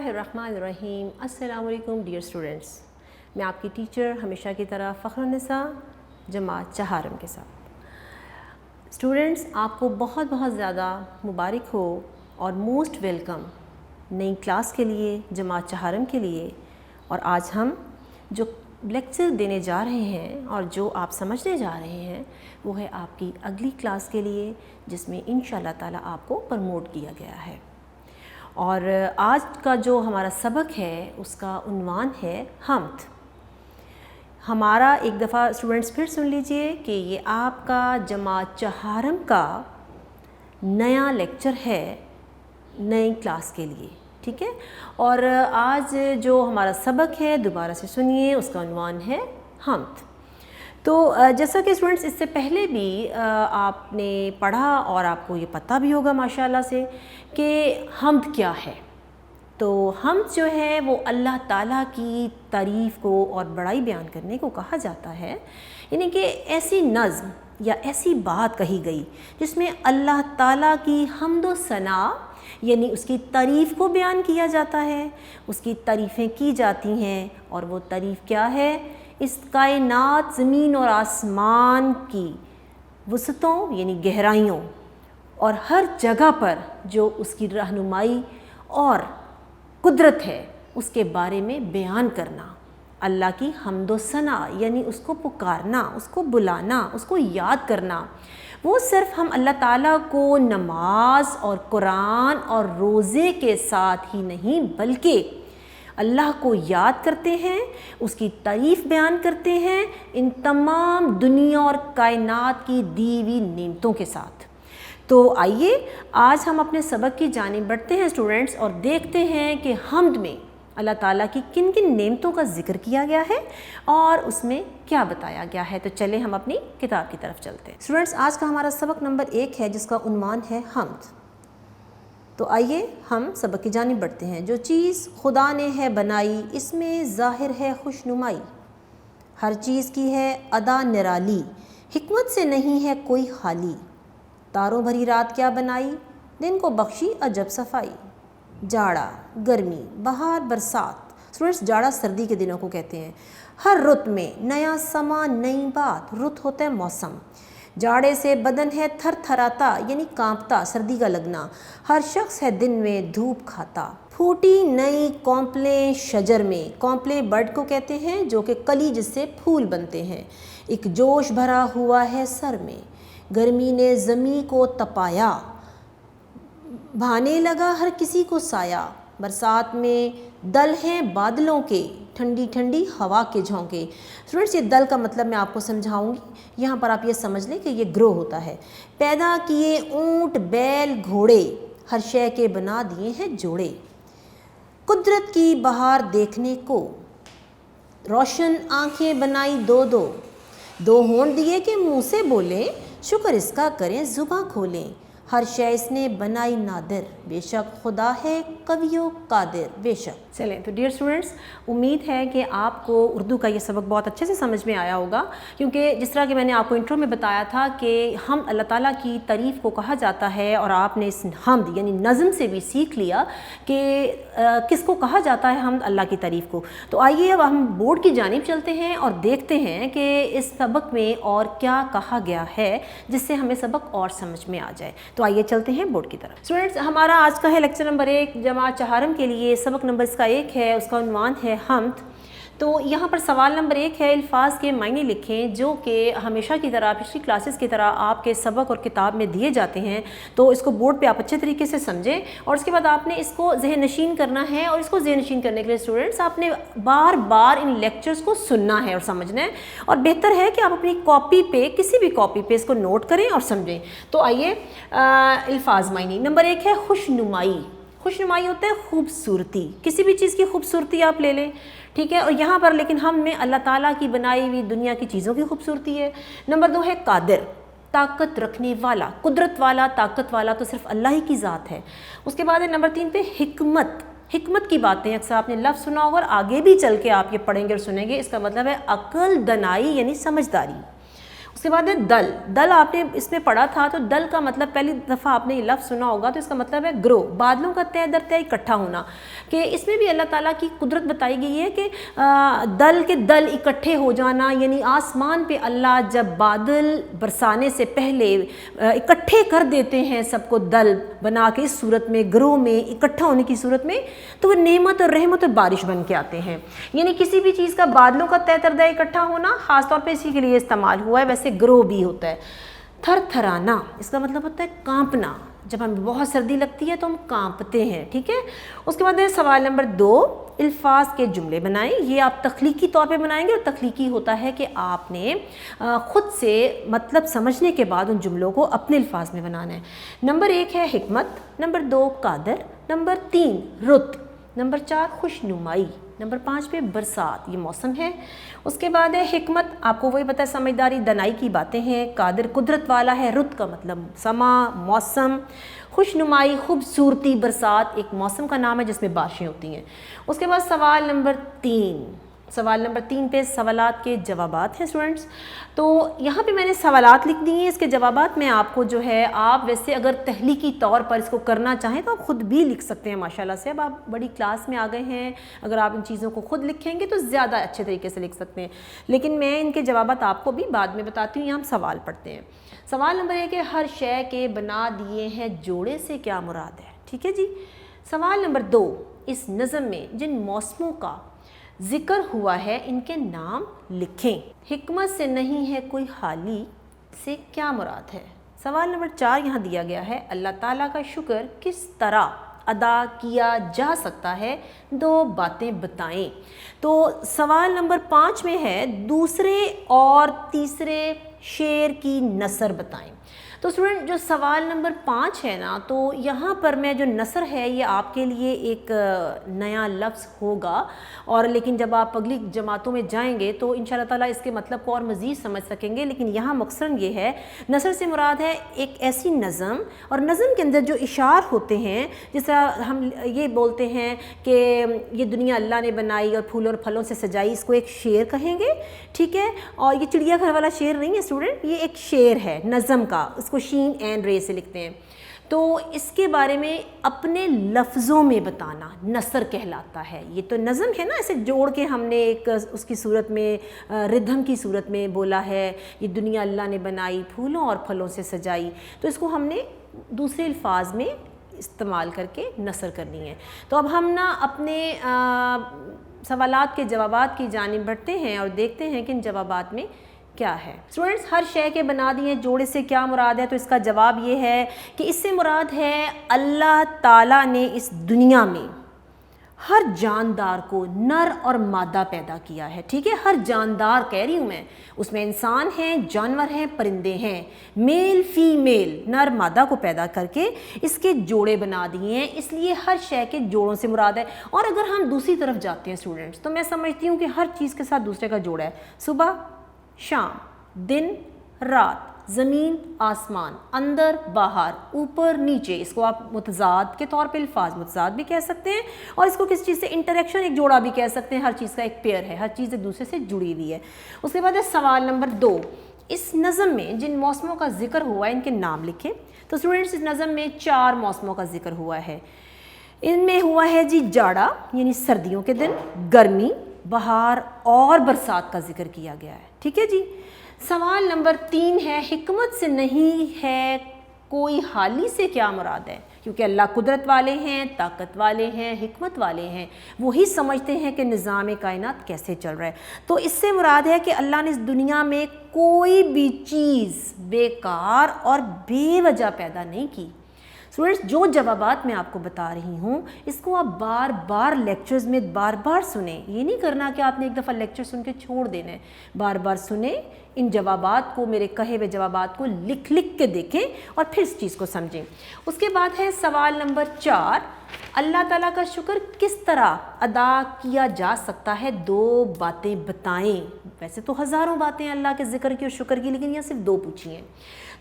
बिस्मिल्लाहिर्रहमानिर्रहीम। अस्सलाम वालेकुम डियर स्टूडेंट्स, मैं आपकी टीचर हमेशा की तरह फ़ख्रुन्निसा जमात चहारम के साथ। स्टूडेंट्स, आपको बहुत बहुत ज़्यादा मुबारक हो और मोस्ट वेलकम नई क्लास के लिए, जमात चहारम के लिए। और आज हम जो लेक्चर देने जा रहे हैं और जो आप समझने जा रहे हैं वो है आपकी अगली क्लास के लिए, जिसमें इंशाअल्लाह ताला आपको प्रमोट किया गया है। और आज का जो हमारा सबक है उसका उन्वान है हम्द। हमारा एक दफ़ा स्टूडेंट्स फिर सुन लीजिए कि ये आपका जमात चहारम का नया लेक्चर है नई क्लास के लिए, ठीक है। और आज जो हमारा सबक है दोबारा से सुनिए, उसका उन्वान है हम्द। तो जैसा कि स्टूडेंट्स इससे पहले भी आपने पढ़ा और आपको ये पता भी होगा माशाल्लाह से कि हम्द क्या है। तो हम्द जो है वो अल्लाह ताला की तारीफ़ को और बड़ाई बयान करने को कहा जाता है, यानी कि ऐसी नज़्म या ऐसी बात कही गई जिसमें अल्लाह ताला की हम्द व सना यानी उसकी तारीफ़ को बयान किया जाता है, उसकी तारीफ़ें की जाती हैं। और वो तारीफ़ क्या है? इस कायनात ज़मीन और आसमान की वसतों यानी गहराइयों और हर जगह पर जो उसकी रहनुमाई और कुदरत है उसके बारे में बयान करना। अल्लाह की हम्द व सना यानी उसको पुकारना, उसको बुलाना, उसको याद करना। वो सिर्फ़ हम अल्लाह ताला को नमाज और कुरान और रोज़े के साथ ही नहीं बल्कि अल्लाह को याद करते हैं, उसकी तारीफ़ बयान करते हैं इन तमाम दुनिया और कायनात की दी हुई नेमतों के साथ। तो आइए आज हम अपने सबक की जानिब बढ़ते हैं स्टूडेंट्स और देखते हैं कि हम्द में अल्लाह ताला की किन किन नेमतों का जिक्र किया गया है और उसमें क्या बताया गया है। तो चले हम अपनी किताब की तरफ चलते हैं। स्टूडेंट्स, आज का हमारा सबक नंबर 1 है जिसका उन्वान है हम्द। तो आइए हम सबक की जानिब बढ़ते हैं। जो चीज़ खुदा ने है बनाई इसमें ज़ाहिर है खुशनुमाई, हर चीज़ की है अदा निराली, हिकमत से नहीं है कोई खाली। तारों भरी रात क्या बनाई, दिन को बख्शी अजब सफाई। जाड़ा, गर्मी, बहार, बरसात। स्टूडेंट्स, जाड़ा सर्दी के दिनों को कहते हैं। हर रुत में नया समा, नई बात, रुत होता है मौसम। जाड़े से बदन है थर थराता यानी कांपता, सर्दी का लगना। हर शख्स है दिन में धूप खाता। फूटी नई कौंपलें शजर में, कौंपलें बर्ड को कहते हैं जो कि कली जिससे फूल बनते हैं। एक जोश भरा हुआ है सर में, गर्मी ने ज़मीं को तपाया, भाने लगा हर किसी को साया। बरसात में दल हैं बादलों के, ठंडी ठंडी हवा के झोंके। स्टूडेंट्स, ये दल का मतलब मैं आपको समझाऊंगी। यहाँ पर आप ये समझ लें कि ये ग्रो होता है। पैदा किए ऊंट बैल घोड़े, हर शय के बना दिए हैं जोड़े। कुदरत की बहार देखने को, रोशन आंखें बनाई दो दो, दो होंठ दिए कि मुँह से बोलें, शुक्र इसका करें ज़ुबां खोलें। हर शय इसने बनाई नादिर, बेशक खुदा है कवियो कादिर बेशक। चलें, तो डियर स्टूडेंट्स, उम्मीद है कि आपको उर्दू का ये सबक बहुत अच्छे से समझ में आया होगा, क्योंकि जिस तरह कि मैंने आपको इंट्रो में बताया था कि हम अल्लाह ताला की तारीफ़ को कहा जाता है और आपने इस हम्द यानी नज़म से भी सीख लिया कि किसको कहा जाता है हम्द, अल्लाह की तारीफ़ को। तो आइए अब हम बोर्ड की जानिब चलते हैं और देखते हैं कि इस सबक में और क्या कहा गया है जिससे हमें सबक और समझ में आ जाए। तो आइए चलते हैं बोर्ड की तरफ। स्टूडेंट्स, हमारा आज का है लेक्चर नंबर 1 जमात चहारम के लिए। सबक नंबर इसका 1 है, उसका उन्वान है हम्द। तो यहाँ पर सवाल नंबर 1 है, अल्फाज के मायने लिखें जो कि हमेशा की तरह पिछली क्लासेस की तरह आपके सबक और किताब में दिए जाते हैं। तो इसको बोर्ड पे आप अच्छे तरीके से समझें और उसके बाद आपने इसको ज़हन नशीन करना है। और इसको ज़हन नशीन करने के लिए स्टूडेंट्स आपने बार बार इन लेक्चर्स को सुनना है और समझना है। और बेहतर है कि आप अपनी कॉपी पे, किसी भी कॉपी पे इसको नोट करें और समझें। तो आइए अल्फाज मायने। नंबर 1 है खुशनुमाई। खुशनुमाई होता है खूबसूरती, किसी भी चीज़ की खूबसूरती आप ले लें, ठीक है। और यहाँ पर लेकिन हम में अल्लाह ताला की बनाई हुई दुनिया की चीज़ों की खूबसूरती है। नंबर 2 है कादिर, ताकत रखने वाला, कुदरत वाला, ताकत वाला तो सिर्फ अल्लाह ही की ज़ात है। उसके बाद है नंबर 3 पे हिकमत। हिकमत की बातें अक्सर आपने लफ्ज़ सुना होगा और आगे भी चल के आप ये पढ़ेंगे और सुनेंगे। इसका मतलब है अक्ल, दनाई यानी समझदारी। उसके बाद है दल। दल आपने इसमें पढ़ा था, तो दल का मतलब पहली दफ़ा आपने ये लफ्ज़ सुना होगा, तो इसका मतलब है ग्रो, बादलों का तय दर तय इकट्ठा होना। कि इसमें भी अल्लाह ताला की कुदरत बताई गई है कि दल के दल इकट्ठे हो जाना, यानी आसमान पे अल्लाह जब बादल बरसाने से पहले इकट्ठे कर देते हैं सबको दल बना के इस सूरत में, ग्रो में इकट्ठा होने की सूरत में, तो वो नेमत और रहमत और बारिश बन के आते हैं। यानी किसी भी चीज़ का बादलों का तय दर तय इकट्ठा होना ख़ासतौर पर इसी के लिए इस्तेमाल हुआ है। वैसे ग्रो भी होता है। थरथराना, इसका मतलब होता है कांपना। जब हमें बहुत सर्दी लगती है तो हम कांपते हैं, ठीक है। उसके बाद है सवाल नंबर 2, अल्फाज के जुमले बनाएं। ये आप तख्लीकी तौर पे बनाएंगे, और तख्लीकी होता है कि आपने ख़ुद से मतलब समझने के बाद उन जुमलों को अपने अल्फाज में बनाना है। नंबर 1 है हिकमत, नंबर 2 कादर, नंबर 3 रुत, नंबर 4 खुशनुमाई, नंबर 5 पे बरसात, ये मौसम है। उसके बाद है हिकमत, आपको वही पता है, समझदारी दनाई की बातें हैं। कादिर कुदरत वाला है, रुत का मतलब समा मौसम, खुशनुमाई खूबसूरती, बरसात एक मौसम का नाम है जिसमें बारिशें होती हैं। उसके बाद सवाल नंबर 3 पे सवालात के जवाबात हैं स्टूडेंट्स। तो यहाँ पे मैंने सवालात लिख दिए हैं, इसके जवाबात में आपको जो है, आप वैसे अगर तहलीकी तौर पर इसको करना चाहें तो आप ख़ुद भी लिख सकते हैं माशाल्लाह से। अब आप बड़ी क्लास में आ गए हैं, अगर आप इन चीज़ों को ख़ुद लिखेंगे तो ज़्यादा अच्छे तरीके से लिख सकते हैं, लेकिन मैं इनके जवाबात आपको भी बाद में बताती हूँ। यहाँ हम सवाल पढ़ते हैं। सवाल नंबर 1 है हर शय के बना दिए हैं जोड़े से क्या मुराद है, ठीक है जी। सवाल नंबर 2, इस नज़म में जिन मौसमों का ज़िक्र हुआ है इनके नाम लिखें। हिकमत से नहीं है कोई हाली से क्या मुराद है। सवाल नंबर 4 यहाँ दिया गया है, अल्लाह ताला का शुक्र किस तरह अदा किया जा सकता है, 2 बातें बताएं। तो सवाल नंबर 5 में है दूसरे और तीसरे शेर की नसर बताएं। तो स्टूडेंट जो सवाल नंबर 5 है ना, तो यहाँ पर मैं जो नसर है ये आपके लिए एक नया लफ्ज़ होगा, और लेकिन जब आप अगली जमातों में जाएंगे तो इंशाअल्लाह ताला इसके मतलब को और मज़ीद समझ सकेंगे। लेकिन यहाँ मकसद ये है, नसर से मुराद है एक ऐसी नज़म, और नज़म के अंदर जो इशार होते हैं, जिस तरह हम ये बोलते हैं कि ये दुनिया अल्लाह ने बनाई और फूलों और फलों से सजाई, इसको एक शेर कहेंगे, ठीक है। और ये चिड़ियाघर वाला शेर नहीं है स्टूडेंट, ये एक शेर है नज़म का, इसको शीन एंड रे से लिखते हैं। तो इसके बारे में अपने लफ्ज़ों में बताना नसर कहलाता है। ये तो नज़म है ना, ऐसे जोड़ के हमने एक उसकी सूरत में, रिदम की सूरत में बोला है, ये दुनिया अल्लाह ने बनाई फूलों और फलों से सजाई, तो इसको हमने दूसरे अल्फाज में इस्तेमाल करके नसर करनी है। तो अब हम ना अपने सवालात के जवाबात की जानिब बढ़ते हैं और देखते हैं कि इन जवाबात में क्या है। स्टूडेंट्स, हर शय के बना दिए जोड़े से क्या मुराद है, तो इसका जवाब ये है कि इससे मुराद है अल्लाह ताला ने इस दुनिया में हर जानदार को नर और मादा पैदा किया है, ठीक है। हर जानदार कह रही हूँ मैं, उसमें इंसान हैं, जानवर हैं, परिंदे हैं, मेल फीमेल नर मादा को पैदा करके इसके जोड़े बना दिए हैं, इसलिए हर शय के जोड़ों से मुराद है। और अगर हम दूसरी तरफ जाते हैं स्टूडेंट्स, तो मैं समझती हूँ कि हर चीज़ के साथ दूसरे का जोड़ा है। सुबह शाम, दिन रात, ज़मीन आसमान, अंदर बाहर, ऊपर नीचे, इसको आप मुतज़ाद के तौर पे अल्फाज मुतज़ाद भी कह सकते हैं, और इसको किसी चीज़ से इंटरेक्शन, एक जोड़ा भी कह सकते हैं। हर चीज़ का एक पेयर है, हर चीज़ एक दूसरे से जुड़ी हुई है। उसके बाद है सवाल नंबर 2, इस नज़म में जिन मौसमों का जिक्र हुआ है इनके नाम लिखें। तो स्टूडेंट्स, इस नज़म में 4 मौसमों का जिक्र हुआ है। इनमें हुआ है जी जाड़ा यानी सर्दियों के दिन, गर्मी, बहार और बरसात का जिक्र किया गया है, ठीक है जी। सवाल नंबर 3 है हिकमत से नहीं है कोई हाली से क्या मुराद है, क्योंकि अल्लाह कुदरत वाले हैं, ताकत वाले हैं, हिकमत वाले हैं, वही समझते हैं कि निज़ाम कायनात कैसे चल रहा है। तो इससे मुराद है कि अल्लाह ने इस दुनिया में कोई भी चीज़ बेकार और बेवजह पैदा नहीं की। स्टूडेंट्स, जो जवाबात मैं आपको बता रही हूँ इसको आप बार बार लेक्चर्स में बार बार सुने। ये नहीं करना कि आपने एक दफ़ा लेक्चर सुन के छोड़ देना है, बार बार सुने इन जवाबात को, मेरे कहे हुए जवाबात को लिख लिख के देखें और फिर इस चीज़ को समझें। उसके बाद है सवाल नंबर 4, अल्लाह ताला का शुक्र किस तरह अदा किया जा सकता है, 2 बातें बताएं। वैसे तो हज़ारों बातें अल्लाह के ज़िक्र की और शुक्र की, लेकिन यहाँ सिर्फ 2 पूछी हैं।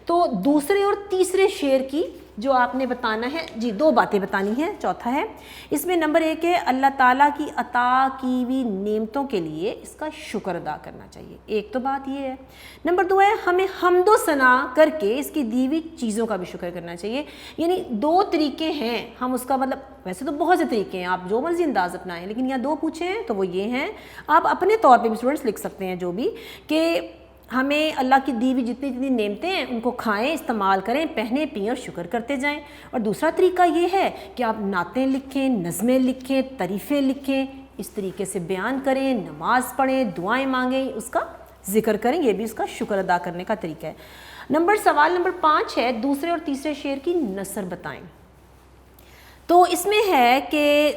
تو دوسرے اور تیسرے شعر کی جو آپ نے بتانا ہے، جی 2 باتیں بتانی ہیں. چوتھا ہے اس میں نمبر 1 ہے اللہ تعالیٰ کی عطا کی ہوئی نعمتوں کے لیے اس کا شکر ادا کرنا چاہیے. ایک تو بات یہ ہے. نمبر 2 ہے ہمیں حمد و ثنا کر کے اس کی دی ہوئی چیزوں کا بھی شکر کرنا چاہیے. یعنی 2 طریقے ہیں ہم اس کا مطلب، ویسے تو بہت سے طریقے ہیں، آپ جو مرضی انداز اپنائیں، لیکن یہاں 2 پوچھے ہیں تو وہ یہ ہیں. آپ اپنے طور پہ بھی اسٹوڈنٹس لکھ سکتے ہیں جو بھی، کہ ہمیں اللہ کی دی ہوئی جتنی نعمتیں ہیں ان کو کھائیں، استعمال کریں، پہنیں، پئیں اور شکر کرتے جائیں. اور دوسرا طریقہ یہ ہے کہ آپ نعتیں لکھیں، نظمیں لکھیں، تعریفیں لکھیں، اس طریقے سے بیان کریں، نماز پڑھیں، دعائیں مانگیں، اس کا ذکر کریں. یہ بھی اس کا شکر ادا کرنے کا طریقہ ہے. سوال نمبر 5 ہے دوسرے اور تیسرے شعر کی نثر بتائیں. تو اس میں ہے کہ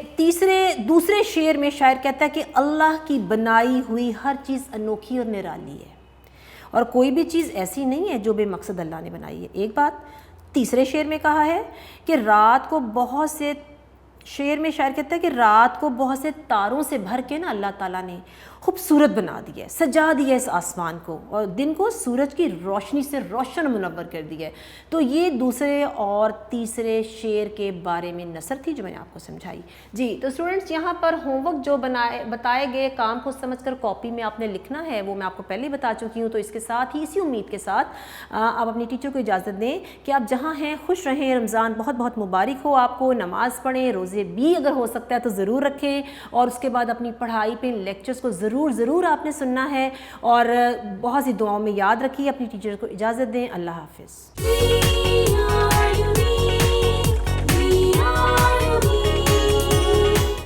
دوسرے شعر میں شاعر کہتا ہے کہ اللہ کی بنائی ہوئی ہر چیز انوکھی اور نرالی ہے، اور کوئی بھی چیز ایسی نہیں ہے جو بے مقصد اللہ نے بنائی ہے. ایک بات. تیسرے شعر میں کہا ہے کہ رات کو بہت سے شاعر کہتا ہے کہ رات کو بہت سے تاروں سے بھر کے نا اللہ تعالیٰ نے خوبصورت بنا دیا ہے، سجا دیا ہے اس آسمان کو، اور دن کو سورج کی روشنی سے روشن منور کر دیا ہے. تو یہ دوسرے اور تیسرے شعر کے بارے میں نثر تھی جو میں نے آپ کو سمجھائی. جی تو اسٹوڈنٹس یہاں پر ہوم ورک جو بتائے گئے کام کو سمجھ کر کاپی میں آپ نے لکھنا ہے، وہ میں آپ کو پہلے ہی بتا چکی ہوں. تو اس کے ساتھ ہی اسی امید کے ساتھ آپ اپنی ٹیچر کو اجازت دیں کہ آپ جہاں ہیں خوش رہیں. رمضان بہت بہت مبارک ہو آپ کو. نماز پڑھیں، روزے بھی اگر ہو سکتا ہے تو ضرور رکھیں، اور اس کے بعد اپنی پڑھائی پہ لیکچرز کو ضرور آپ نے سننا ہے، اور بہت سی دعاؤں میں یاد رکھیے. اپنی ٹیچر کو اجازت دیں. اللہ حافظ.